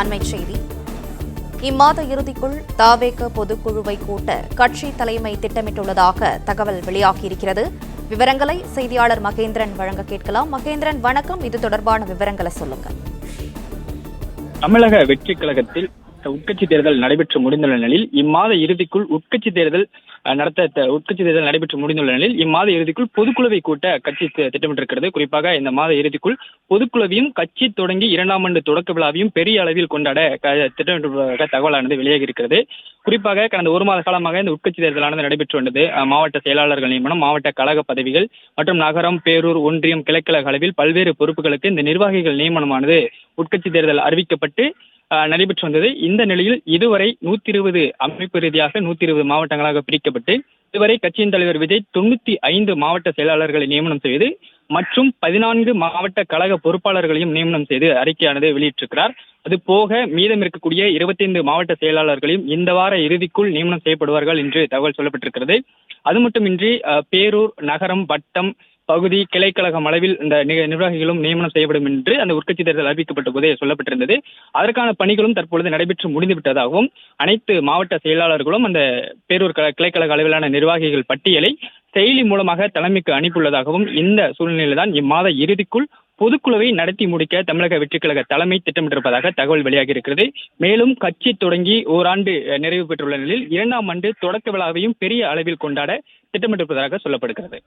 அண்மைச் செய்தி. இம்மாத இறுதிக்குள் தவேக பொதுக்குழுவை கூட்ட கட்சி தலைமை திட்டமிட்டுள்ளதாக தகவல் வெளியாகியிருக்கிறது. விவரங்களை செய்தியாளர் மகேந்திரன் வழங்க கேட்கலாம். மகேந்திரன், வணக்கம். இது தொடர்பான விவரங்களை சொல்லுங்க. தமிழக வெற்றி கழகத்தில் உட்கட்சி தேர்தல் நடைபெற்று முடிந்துள்ள நிலையில் இம்மாத இறுதிக்குள் உட்கட்சி தேர்தல் நடைபெற்று முடிந்துள்ள நிலையில் இம்மாத இறுதிக்குள் பொதுக்குழுவை கூட்ட கட்சி திட்டமிட்டிருக்கிறது. குறிப்பாக இந்த மாத இறுதிக்குள் பொதுக்குழுவையும் கட்சி தொடங்கி 2ஆம் ஆண்டு தொடக்க விழாவையும் பெரிய அளவில் கொண்டாட திட்டமிட்டிருப்பதாக தகவலானது வெளியாகி இருக்கிறது. குறிப்பாக கடந்த ஒரு மாத காலமாக இந்த உட்கட்சி தேர்தலானது நடைபெற்று வந்தது. மாவட்ட செயலாளர்கள் நியமனம், மாவட்ட கழக பதவிகள் மற்றும் நகரம், பேரூர், ஒன்றியம், கிளைக்கழக அளவில் பல்வேறு பொறுப்புகளுக்கு இந்த நிர்வாகிகள் நியமனமானது உட்கட்சி தேர்தல் அறிவிக்கப்பட்டு நடைபெற்று வந்தது. இந்த நிலையில் இதுவரை 120 அமைப்பு ரீதியாக 120 மாவட்டங்களாக பிரிக்கப்பட்டு இதுவரை கட்சியின் தலைவர் விஜய் 95 மாவட்ட செயலாளர்களை நியமனம் செய்து மற்றும் 14 மாவட்ட கழக பொறுப்பாளர்களையும் நியமனம் செய்து அறிக்கையானது வெளியிட்டிருக்கிறார். அது போக மீதம் இருக்கக்கூடிய 25 மாவட்ட செயலாளர்களையும் இந்த வார இறுதிக்குள் நியமனம் செய்யப்படுவார்கள் என்று தகவல் சொல்லப்பட்டிருக்கிறது. அது மட்டுமின்றி பேரூர், நகரம், வட்டம், பகுதி, கிளைக்கழகம் அளவில் இந்த நிர்வாகிகளும் நியமனம் செய்யப்படும் என்று அந்த உட்கட்சி தேர்தல் அறிவிக்கப்பட்ட போதே சொல்லப்பட்டிருந்தது. அதற்கான பணிகளும் தற்பொழுது நடைபெற்று முடிந்து விட்டதாகவும் அனைத்து மாவட்ட செயலாளர்களும் அந்த பேரூர் கிளைக்கழக அளவிலான நிர்வாகிகள் பட்டியலை செயலி மூலமாக தலைமைக்கு அனுப்பியுள்ளதாகவும் இந்த சூழ்நிலையில்தான் இம்மாத இறுதிக்குள் பொதுக்குழுவை நடத்தி முடிக்க தமிழக வெற்றிக் கழக தலைமை திட்டமிட்டிருப்பதாக தகவல் வெளியாகி இருக்கிறது. மேலும் கட்சி தொடங்கி ஓராண்டு நிறைவு பெற்றுள்ள நிலையில் 2ஆம் ஆண்டு தொடக்க விழாவையும் பெரிய அளவில் கொண்டாட திட்டமிட்டிருப்பதாக சொல்லப்படுகிறது.